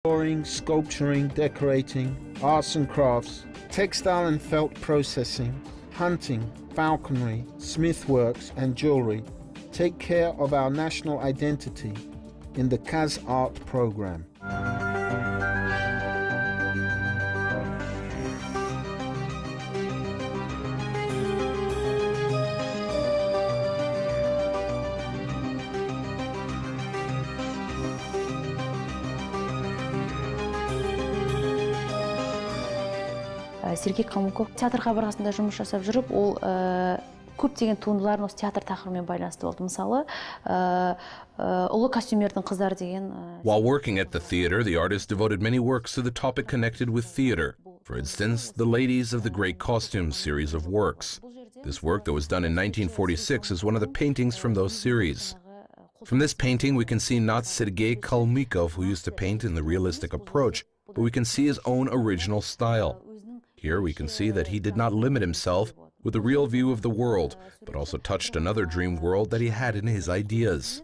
Drawing, sculpturing, decorating, arts and crafts, textile and felt processing, hunting, falconry, smithworks and jewelry take care of our national identity in the KazArt program. Сергей Калмыков театрға барғасында жұмыс жасап жүріп, ол көптеген туындыларын осы театр тақырыбымен байланысты болды. Мысалы, ұлы костюмердің қыздары деген. While working at the theater, the artist devoted many works to the topic connected with theater. For instance, the Ladies of the Great Costumes series of works. This work that was done in 1946 is one of the paintings from those series. From this painting, we can see not Sergei Kalmykov, who used to paint in the realistic approach, but we can see his own original style. Here we can see that he did not limit himself with a real view of the world, but also touched another dream world that he had in his ideas.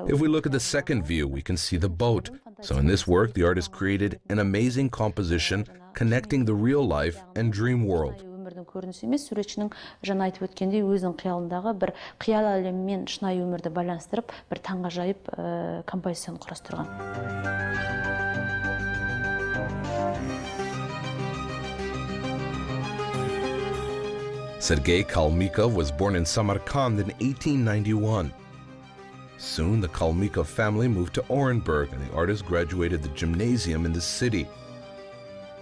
If we look at the second view, we can see the boat. So in this work, the artist created an amazing composition connecting the real life and dream world. Суретшінің жаңа айтып өткендей өзінің қиялындағы бір қиял әлемімен шынайы өмірді байланыстырып, бір таңғажайып композицияны құрастырған. Sergei Kalmykov was born in Samarkand in 1891. Soon, the Kalmykov family moved to Orenburg, and the artist graduated the gymnasium in the city.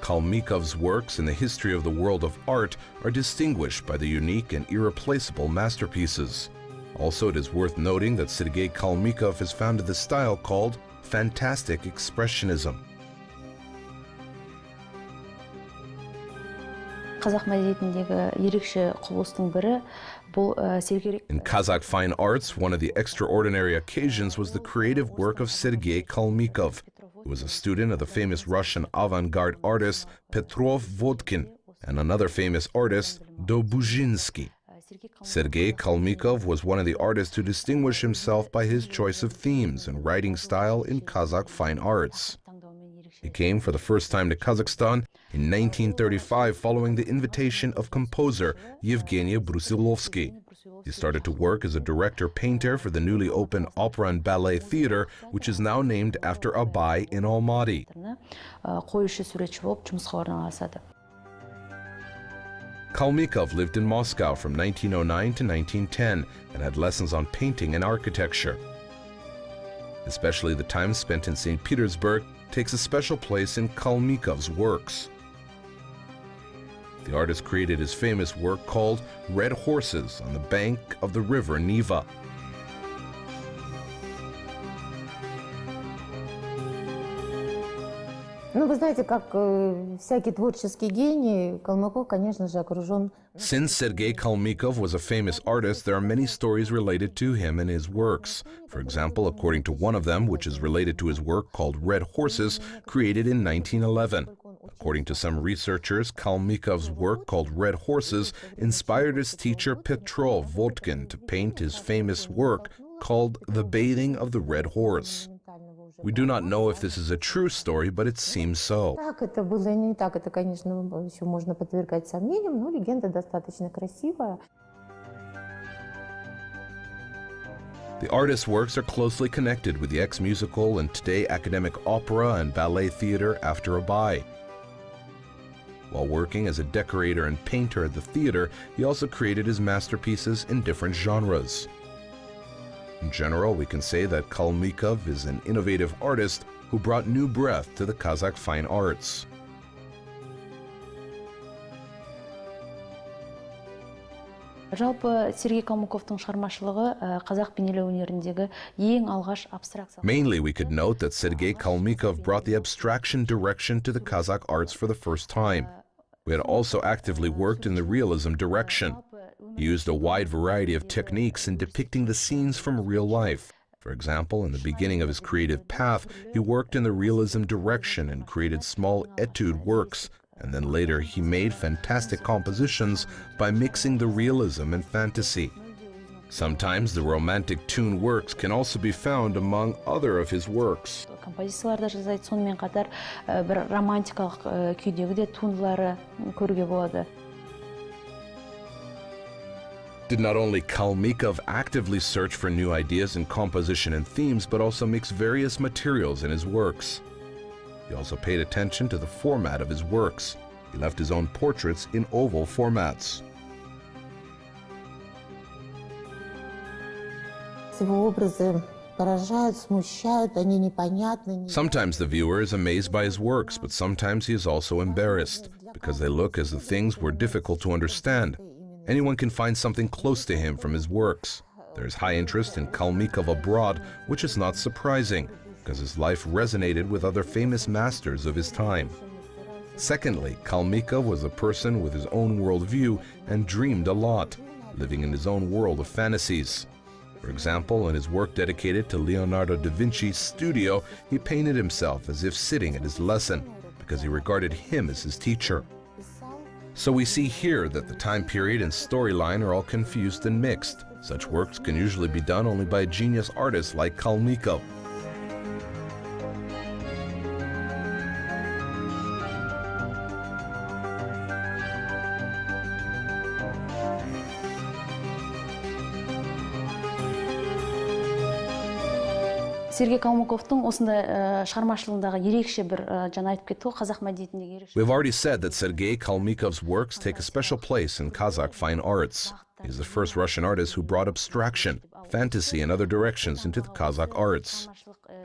Kalmykov's works in the history of the world of art are distinguished by the unique and irreplaceable masterpieces. Also, it is worth noting that Sergei Kalmykov has founded the style called Fantastic Expressionism. Қазақ мәдениетіндегі ерекше құбылыстың бірі бұл Сергей. In Kazakh fine arts, one of the extraordinary occasions was the creative work of Sergei Kalmykov, who was a student of the famous Russian avant-garde artist Petrov Vodkin and another famous artist Dobujinsky. Sergei Kalmykov was one of the artists who distinguished himself by his choice of themes and writing style in Kazakh fine arts. He came for the first time to Kazakhstan in 1935 following the invitation of composer Yevgeny Brusilovsky. He started to work as a director-painter for the newly opened Opera and Ballet Theater, which is now named after Abay in Almaty. Kalmykov lived in Moscow from 1909 to 1910 and had lessons on painting and architecture. Especially the time spent in St. Petersburg takes a special place in Kalmykov's works. The artist created his famous work called Red Horses on the bank of the river Neva. Ну, вы знаете, как всякий творческий гений, Калмыков, конечно же, окружен. Since Sergei Kalmykov was a famous artist, there are many stories related to him and his works. For example, according to one of them, which is related to his work called Red Horses, created in 1911. According to some researchers, Kalmykov's work called Red Horses inspired his teacher Petrov Vodkin to paint his famous work called The Bathing of the Red Horse. We do not know if this is a true story, but it seems so. Так, это было не так, это, конечно, еще можно подвергать сомнениям, но легенда достаточно красивая. The artist's works are closely connected with the ex-musical and today academic opera and ballet theater after Abay. While working as a decorator and painter at the theater, he also created his masterpieces in different genres. In general, we can say that Kalmykov is an innovative artist who brought new breath to the Kazakh fine arts. Жалпы Сергей Калмыковтың шығармашылығы қазақ бейнелеу өнеріндегі ең алғаш абстракция. Mainly, we could note that Sergei Kalmykov brought the abstraction direction to the Kazakh arts for the first time. We had also actively worked in the realism direction. He used a wide variety of techniques in depicting the scenes from real life. For example, in the beginning of his creative path, he worked in the realism direction and created small etude works, and then later he made fantastic compositions by mixing the realism and fantasy. Sometimes the romantic tune works can also be found among other of his works. Композициялар да жасайды, сонымен қатар бір романтикалық күйдегі де туындылары көруге болады. Did not only Kalmykov actively search for new ideas in composition and themes, but also mix various materials in his works. He also paid attention to the format of his works. He left his own portraits in oval formats. Sometimes the viewer is amazed by his works, but sometimes he is also embarrassed, because they look as if things were difficult to understand. Anyone can find something close to him from his works. There is high interest in Kalmykov abroad, which is not surprising, because his life resonated with other famous masters of his time. Secondly, Kalmykov was a person with his own worldview and dreamed a lot, living in his own world of fantasies. For example, in his work dedicated to Leonardo da Vinci's studio, he painted himself as if sitting at his lesson, because he regarded him as his teacher. So we see here that the time period and storyline are all confused and mixed. Such works can usually be done only by a genius artist like Kalmykov. Сергей Калмыковтың осындай шығармашылығындағы ерекше бір жаңа айтып кетті ғой, қазақ мәдениетіндегі ерекше. We've already said that Sergei Kalmykov's works take a special place in Kazakh fine arts. He's the first Russian artist who brought abstraction, fantasy, and other directions into the Kazakh arts.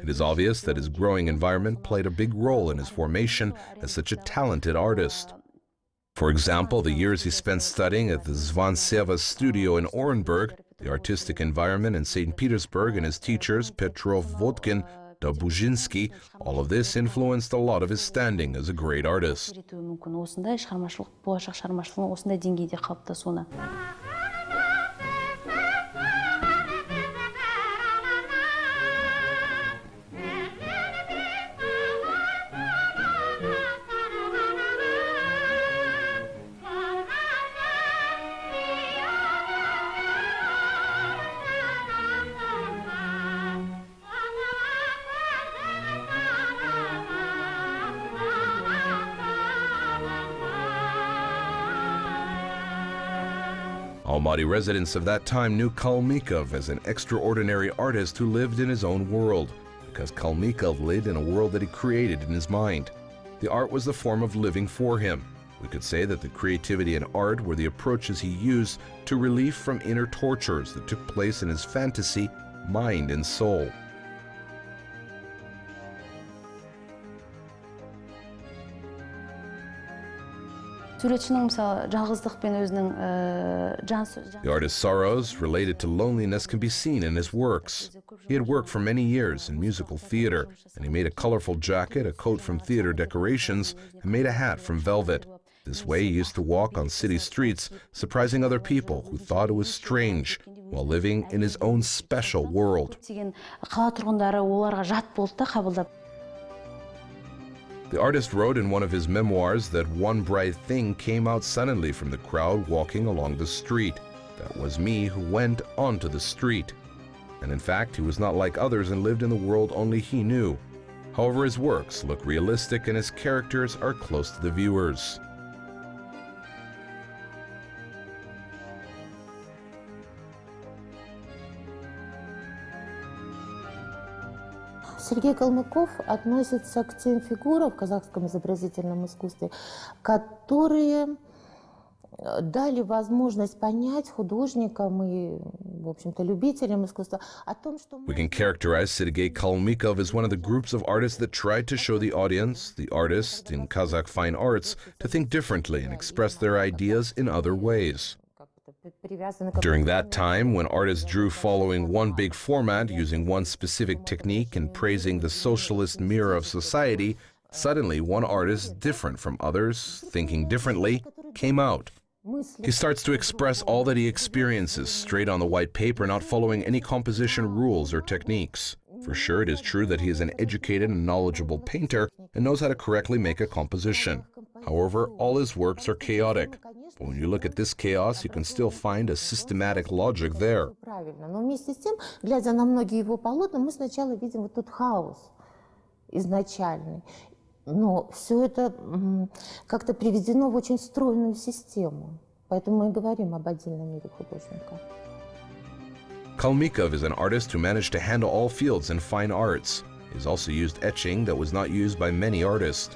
It is obvious that his growing environment played a big role in his formation as such a talented artist. For example, the years he spent studying at the Zvanseva studio in Orenburg, the artistic environment in St. Petersburg, and his teachers Petrov, Vodkin, Dobuzhinsky, all of this influenced a lot of his standing as a great artist. Осындай шығармашылық, болашақ шығармашылығын осындай деңгейде қалыптасуына. Almaty residents of that time knew Kalmykov as an extraordinary artist who lived in his own world, because Kalmykov lived in a world that he created in his mind. The art was the form of living for him. We could say that the creativity and art were the approaches he used to relief from inner tortures that took place in his fantasy, mind, and soul. The artist's sorrows related to loneliness can be seen in his works. He had worked for many years in musical theater, and he made a colorful jacket, a coat from theater decorations, and made a hat from velvet. This way he used to walk on city streets, surprising other people who thought it was strange, while living in his own special world. The artist wrote in one of his memoirs that one bright thing came out suddenly from the crowd walking along the street. That was me who went onto the street. And in fact, he was not like others and lived in the world only he knew. However, his works look realistic and his characters are close to the viewers. Сергей Калмыков относится к тем фигурам в казахском изобразительном искусстве, которые дали возможность понять художникам и, в общем-то, любителям искусства о том, что... We can characterize Sergei Kalmykov as one of the groups of artists that tried to show the audience, the artist in Kazakh fine arts, to think differently and express their ideas in other ways. During that time, when artists drew following one big format, using one specific technique and praising the socialist mirror of society, suddenly one artist different from others, thinking differently, came out. He starts to express all that he experiences straight on the white paper, not following any composition rules or techniques. For sure, it is true that he is an educated and knowledgeable painter and knows how to correctly make a composition. However, all his works are chaotic. But when you look at this chaos, you can still find a systematic logic there. правильно. Но вместе с тем, глядя на многие его полотна, мы сначала видим вот тот хаос изначальный. Но все это как-то приведено в очень стройную систему. Поэтому мы и говорим об отдельном мире художника. Kalmykov is an artist who managed to handle all fields in fine arts. He's also used etching that was not used by many artists.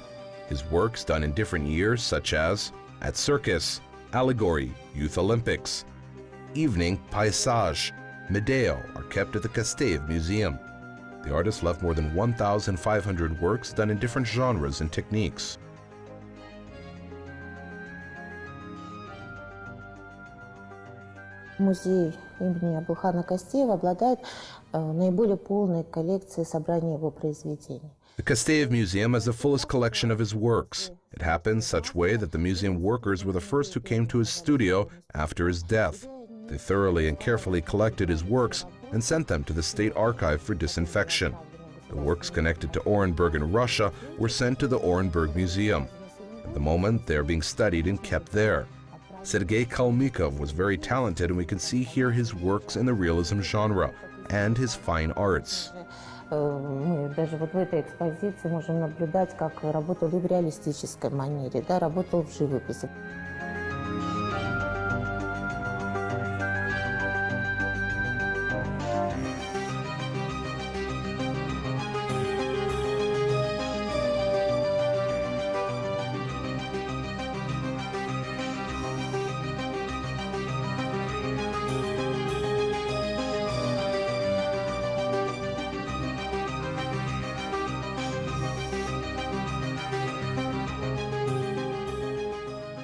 His works done in different years, such as At Circus, Allegory, Youth Olympics, Evening, Paysage, Medeo, are kept at the Kazakh Museum. The artist left more than 1,500 works done in different genres and techniques. Музей имени Абылхана Кастеева обладает наиболее полной коллекцией собрания его произведений. The Kazakh Museum has the fullest collection of his works. It happened such way that the museum workers were the first who came to his studio after his death. They thoroughly and carefully collected his works and sent them to the State Archive for disinfection. The works connected to Orenburg in Russia were sent to the Orenburg Museum. At the moment, they are being studied and kept there. Sergei Kalmykov was very talented, and we can see here his works in the realism genre and his fine arts. Мы даже вот в этой экспозиции можем наблюдать, как работал и в реалистической манере, да, работал в живописи.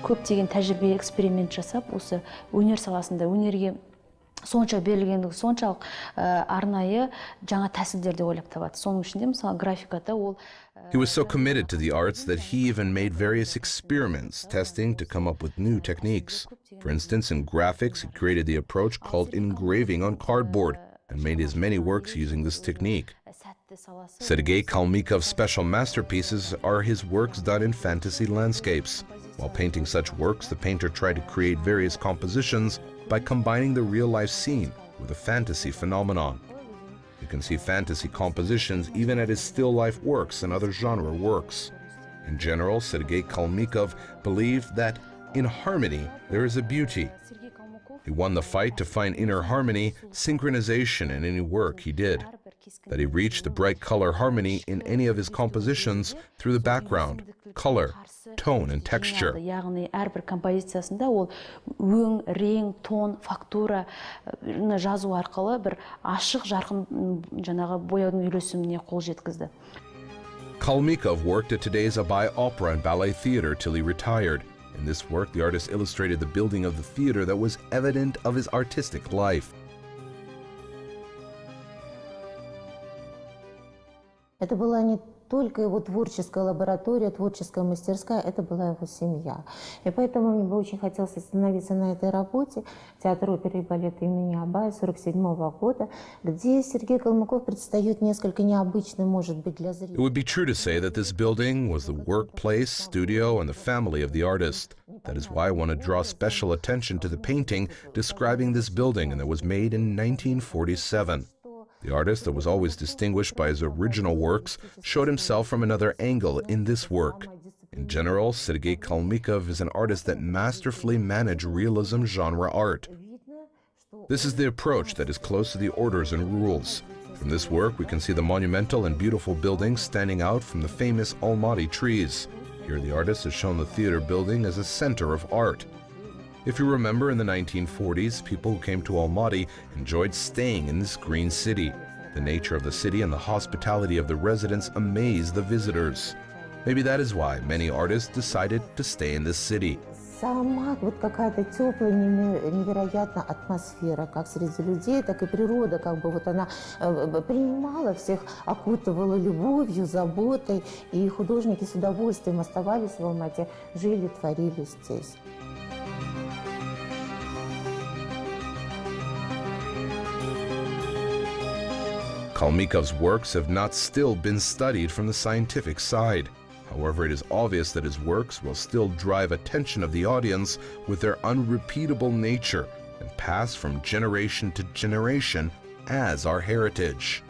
Көптеген тәжірибе эксперимент жасап, осы өнер саласында өнерге сонша берілгендігі соншалық арнайы жаңа тәсілдерді ойлап табады. Соның ішінде мысалы графикада ол He was so committed to the arts that he even made various experiments, testing to come up with new techniques. For instance, in graphics, he created the approach called engraving on cardboard and made his many works using this technique. Sergei Kalmykov's special masterpieces are his works done in fantasy landscapes. While painting such works, the painter tried to create various compositions by combining the real-life scene with a fantasy phenomenon. You can see fantasy compositions even at his still-life works and other genre works. In general, Sergei Kalmykov believed that in harmony there is a beauty. He won the fight to find inner harmony, synchronization in any work he did. That he reached the bright color harmony in any of his compositions through the background, color, tone and texture. Яғни әрбір композициясында ол өң, рең, тон, фактура жазу арқылы бір ашық, жарқын жаңағы бояудың үйлесіміне қол жеткізді. Kalmykov worked at today's Abay Opera and Ballet Theater till he retired. In this work, the artist illustrated the building of the theater that was evident of his artistic life. Это была не только его творческая лаборатория, творческая мастерская, это была его семья. И поэтому мне бы очень хотелось остановиться на этой работе театра оперы и балета имени Абая 1947 года, где Сергей Калмыков предстает несколько необычным, может быть, для зрителей. It would be true to say that this building was the workplace, studio, and the family of the artist. That is why I want to draw special attention to the painting describing this building, and that was made in 1947. The artist, that was always distinguished by his original works, showed himself from another angle in this work. In general, Sergei Kalmykov is an artist that masterfully managed realism genre art. This is the approach that is close to the orders and rules. From this work, we can see the monumental and beautiful buildings standing out from the famous Almaty trees. Here the artist has shown the theater building as a center of art. If you remember, in the 1940s, people who came to Almaty enjoyed staying in this green city. The nature of the city and the hospitality of the residents amazed the visitors. Maybe that is why many artists decided to stay in this city. Сама вот какая-то теплая, невероятная атмосфера, как среди людей, так и природа, как бы вот она принимала всех, окутывала любовью, заботой, и художники с удовольствием оставались в Алмате, жили, творили здесь. Kalmykov's works have not still been studied from the scientific side. However, it is obvious that his works will still drive attention of the audience with their unrepeatable nature and passed from generation to generation as our heritage.